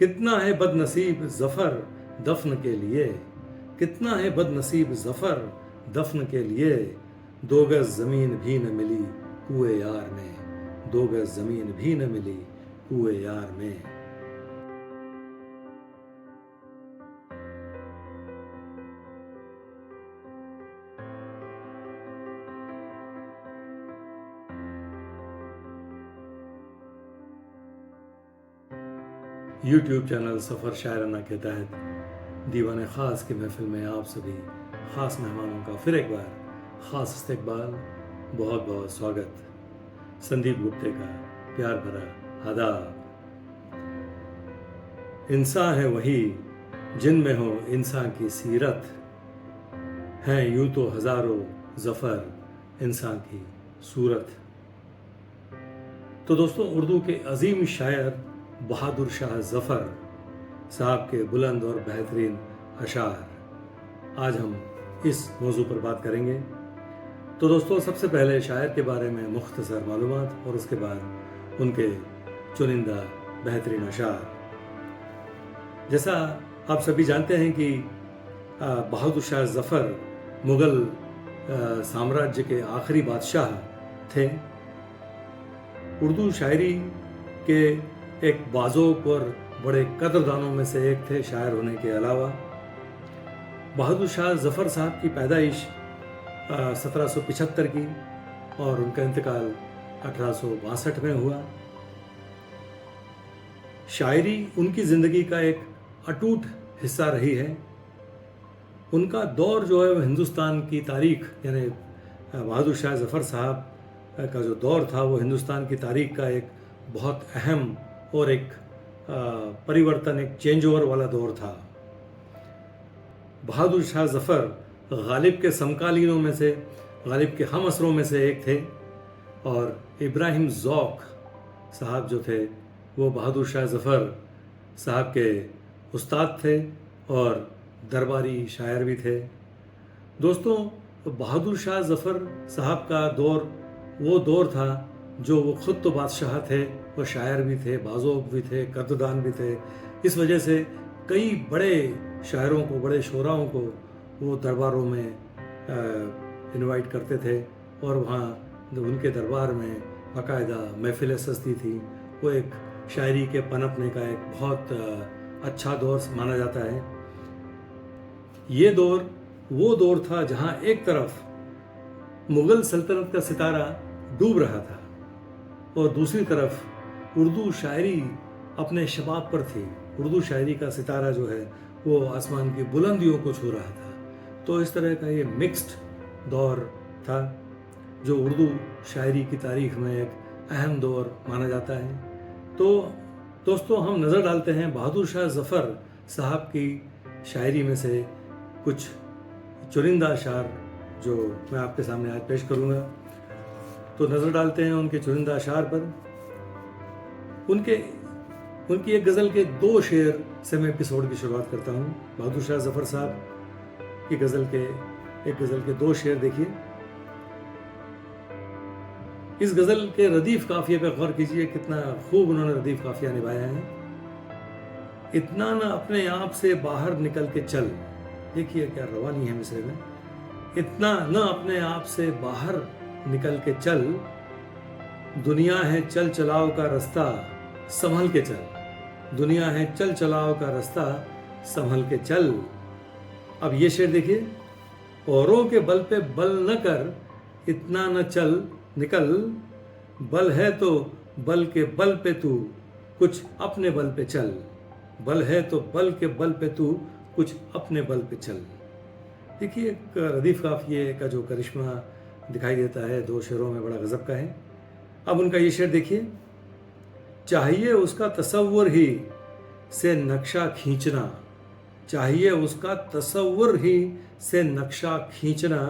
कितना है बदनसीब ज़फ़र दफ़न के लिए, कितना है बदनसीब ज़फ़र दफ़न के लिए, 2 गज़ ज़मीन भी न मिली कुए यार में, 2 गज़ ज़मीन भी न मिली कुए यार में। यूट्यूब चैनल सफ़र शायराना के तहत दीवाने ख़ास की महफ़िल में आप सभी ख़ास मेहमानों का फिर एक बार ख़ास इस्तकबाल, बहुत बहुत स्वागत। संदीप गुप्ते का प्यार भरा आदाब। इंसान है वही जिनमें हो इंसान की सीरत, हैं यूँ तो हज़ारों ज़फ़र इंसान की सूरत। तो दोस्तों, उर्दू के अजीम शायर बहादुर शाह ज़फ़र साहब के बुलंद और बेहतरीन अशार आज हम इस मौजू पर बात करेंगे। तो दोस्तों, सबसे पहले शायर के बारे में मुख्तसर मालूमात और उसके बाद उनके चुनिंदा बेहतरीन अशार। जैसा आप सभी जानते हैं कि बहादुर शाह ज़फ़र मुग़ल साम्राज्य के आखिरी बादशाह थे। उर्दू शायरी के एक बाज़ोक और बड़े कदरदानों में से एक थे। शायर होने के अलावा बहादुर शाह ज़फ़र साहब की पैदाइश 1775 की और उनका इंतकाल 1862 में हुआ। शायरी उनकी ज़िंदगी का एक अटूट हिस्सा रही है। उनका दौर जो है वह हिंदुस्तान की तारीख़, यानी बहादुर शाह ज़फ़र साहब का जो दौर था वो हिंदुस्तान की तारीख़ का एक बहुत अहम और एक परिवर्तन, एक चेंज ओवर वाला दौर था। बहादुर शाह ज़फ़र गालिब के समकालीनों में से, गालिब के हम असरों में से एक थे और इब्राहिम ज़ौक़ साहब जो थे वो बहादुर शाह ज़फ़र साहब के उस्ताद थे और दरबारी शायर भी थे। दोस्तों, बहादुर शाह ज़फ़र साहब का दौर वो दौर था जो वो ख़ुद तो बादशाह थे, वो शायर भी थे, बाज़ोक भी थे, कद्दान भी थे। इस वजह से कई बड़े शायरों को, बड़े शोराओं को वो दरबारों में इनवाइट करते थे और वहाँ उनके दरबार में बाकायदा महफ़िलें सजती थी। वो एक शायरी के पनपने का एक बहुत अच्छा दौर माना जाता है। ये दौर वो दौर था जहाँ एक तरफ मुग़ल सल्तनत का सितारा डूब रहा था और दूसरी तरफ उर्दू शायरी अपने शबाब पर थी। उर्दू शायरी का सितारा जो है वो आसमान की बुलंदियों को छू रहा था। तो इस तरह का ये मिक्स्ड दौर था जो उर्दू शायरी की तारीख़ में एक अहम दौर माना जाता है। तो दोस्तों, हम नज़र डालते हैं बहादुर शाह ज़फ़र साहब की शायरी में से कुछ चुनिंदा अशार जो मैं आपके सामने आज पेश करूँगा। तो नज़र डालते हैं उनके चुनिंदा अशार पर। उनकी एक गज़ल के 2 शेर से मैं एपिसोड की शुरुआत करता हूँ। बहादुर शाह ज़फ़र साहब की गज़ल के 2 शेर देखिए। इस गज़ल के रदीफ़ काफ़िए पे गौर कीजिए, कितना खूब उन्होंने रदीफ़ काफ़िया निभाया है। इतना न अपने आप से बाहर निकल के चल, देखिए क्या रवानी है मिसरे में। इतना न अपने आप से बाहर निकल के चल, दुनिया है चल चलाओ का रास्ता संभल के चल, दुनिया है चल चलाओ का रास्ता संभल के चल। अब ये शेर देखिए, औरों के बल पे बल न कर, इतना न चल निकल, बल है तो बल के बल पे तू कुछ अपने बल पे चल, बल है तो बल के बल पे तू कुछ अपने बल पे चल। देखिए, एक रदीफ़ काफ़िए का जो करिश्मा दिखाई देता है 2 शेरों में, बड़ा गज़ब का है। अब उनका ये शेर देखिए, चाहिए उसका तसव्वुर ही से नक्शा खींचना, चाहिए उसका तसव्वुर ही से नक्शा खींचना,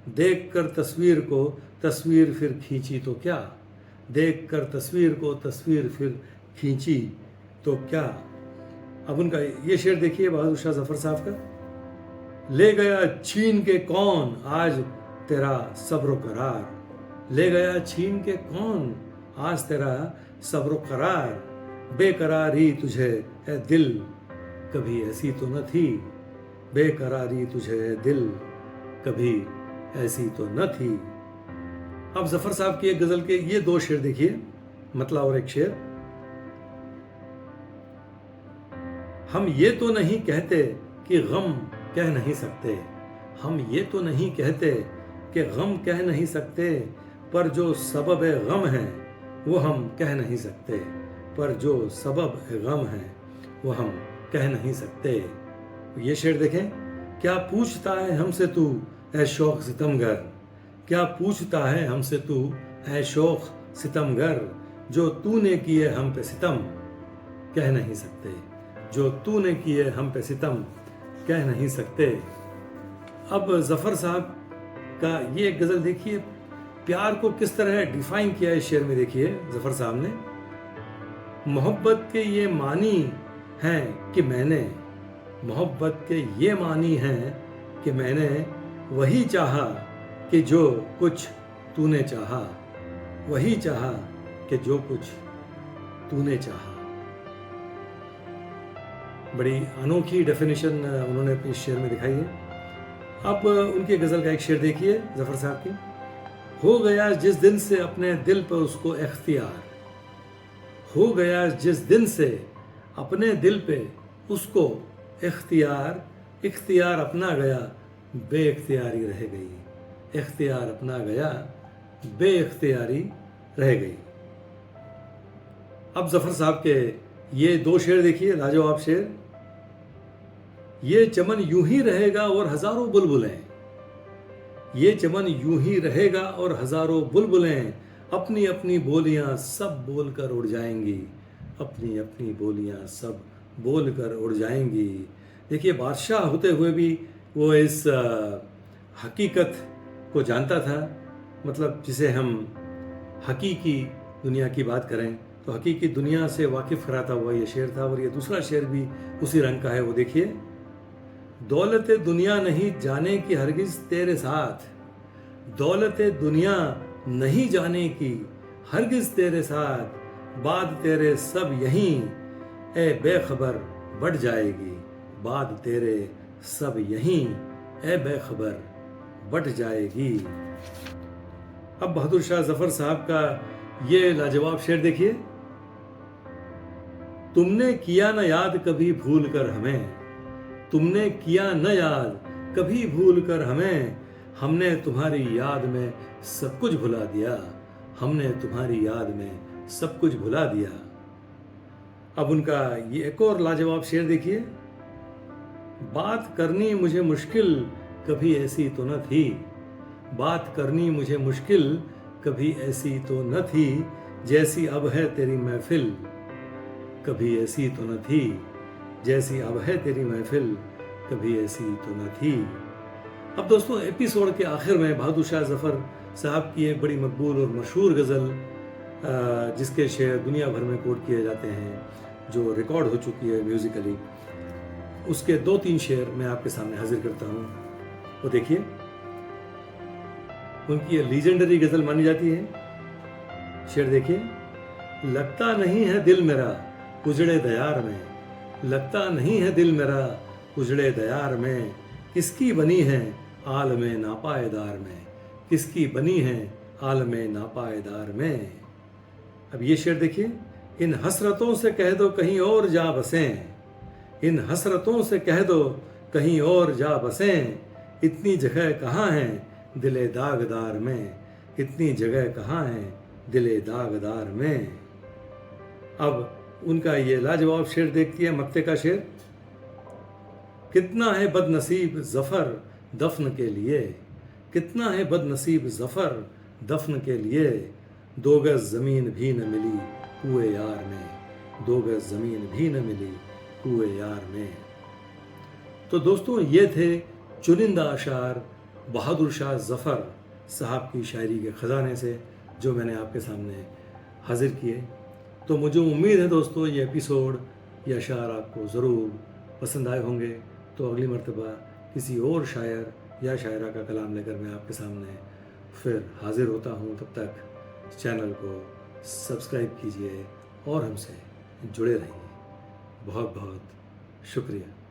देख कर तस्वीर को तस्वीर फिर खींची तो क्या, देख कर तस्वीर को तस्वीर फिर खींची तो क्या। अब उनका ये शेर देखिए बहादुर शाह ज़फ़र साहब का, ले गया छीन के कौन आज तेरा सब्र करार, ले गया छीन के कौन आज तेरा सब्र करार, बेकरारी तुझे ए दिल कभी ऐसी तो न थी, बेकरारी तुझे ए दिल कभी ऐसी तो न थी। अब जफर साहब की एक गजल के ये दो शेर देखिए, मतला और एक शेर। हम ये तो नहीं कहते कि गम कह नहीं सकते, हम ये तो नहीं कहते कि गम कह नहीं सकते, पर जो सबब गम है वो हम कह नहीं सकते, पर जो सबब गम है वो हम कह नहीं सकते। ये शेर देखें। क्या पूछता है हमसे तू ऐ शौक सितमगर, क्या पूछता है हमसे तू ऐ शौक सितमगर, जो तूने किए हम पे सितम कह नहीं सकते, जो तूने किए हम पे सितम कह नहीं सकते। अब जफर साहब का ये एक गजल देखिए, प्यार को किस तरह डिफाइन किया है इस शेर में। देखिए जफर साहब ने, मोहब्बत के ये मानी हैं कि मैंने, मोहब्बत के ये मानी हैं कि मैंने वही चाहा कि जो कुछ तूने चाहा, वही चाहा कि जो कुछ तूने चाहा। बड़ी अनोखी डेफिनेशन उन्होंने अपने शेर में दिखाई है। अब उनकी गज़ल का एक शेर देखिए जफर साहब की। हो गया जिस दिन से अपने दिल पर उसको इख्तियार, हो गया जिस दिन से अपने दिल पे उसको इख्तियार, इख्तियार अपना गया बेइख्तियारी रह गई, इख्तियार अपना गया बेइख्तियारी रह गई। अब जफर साहब के ये दो शेर देखिए, लाजवाब शेर। ये चमन यूं ही रहेगा और हजारों बुलबुलें, ये चमन यूं ही रहेगा और हजारों बुलबुलें अपनी अपनी बोलियां सब बोलकर उड़ जाएंगी, अपनी अपनी बोलियां सब बोलकर उड़ जाएंगी। देखिए बादशाह होते हुए भी वो इस हकीकत को जानता था, मतलब जिसे हम हकीकी दुनिया की बात करें तो हकीकी दुनिया से वाकिफ कराता हुआ ये शेर था। और ये दूसरा शेर भी उसी रंग का है, वो देखिए। दौलत दुनिया नहीं जाने की हरगिज तेरे साथ, दौलत दुनिया नहीं जाने की हरगिज तेरे साथ, बाद तेरे सब यहीं ए बेखबर बढ़ जाएगी, बाद तेरे सब यहीं ए बेखबर बढ़ जाएगी। अब बहादुर शाह जफर साहब का ये लाजवाब शेर देखिए। तुमने किया न याद कभी भूल कर हमें, तुमने किया न याद कभी भूल कर हमें, हमने तुम्हारी याद में सब कुछ भुला दिया, हमने तुम्हारी याद में सब कुछ भुला दिया। अब उनका ये एक और लाजवाब शेर देखिए। बात करनी मुझे मुश्किल कभी ऐसी तो न थी, बात करनी मुझे मुश्किल कभी ऐसी तो न थी, जैसी अब है तेरी महफिल कभी ऐसी तो न थी, जैसी अब है तेरी महफिल कभी ऐसी तो न थी। अब दोस्तों एपिसोड के आखिर में बहादुर शाह जफर साहब की एक बड़ी मकबूल और मशहूर गज़ल, जिसके शेर दुनिया भर में कोट किए जाते हैं, जो रिकॉर्ड हो चुकी है म्यूज़िकली, उसके 2-3 शेर मैं आपके सामने हाजिर करता हूँ। वो देखिए, उनकी ये लीजेंडरी गज़ल मानी जाती है। शेर देखिए। लगता नहीं है दिल मेरा उजड़े दयार में, लगता नहीं है दिल मेरा उजड़े दयार में, किसकी बनी है आलम नापायदार में, किसकी बनी है आलम नापायदार में। अब ये शेर देखिए। इन हसरतों से कह दो कहीं और जा बसें, इन हसरतों से कह दो कहीं और जा बसें, इतनी जगह कहाँ है दिले दागदार में, इतनी जगह कहाँ है दिले दागदार में। अब उनका ये लाजवाब शेर देखती है, मक्ते का शेर। कितना है बदनसीब जफर दफन के लिए, कितना है बदनसीब जफर दफन के लिए, 2 गज ज़मीन भी न मिली कुए यार में, 2 गज ज़मीन भी न मिली कुए यार में। तो दोस्तों ये थे चुनिंदा अशार बहादुर शाह जफर साहब की शायरी के ख़जाने से, जो मैंने आपके सामने हाजिर किए। तो मुझे उम्मीद है दोस्तों ये एपिसोड, ये अशार आपको ज़रूर पसंद आए होंगे। तो अगली मर्तबा किसी और शायर या शायरा का कलाम लेकर मैं आपके सामने फिर हाजिर होता हूँ। तब तक चैनल को सब्सक्राइब कीजिए और हमसे जुड़े रहिए। बहुत बहुत शुक्रिया।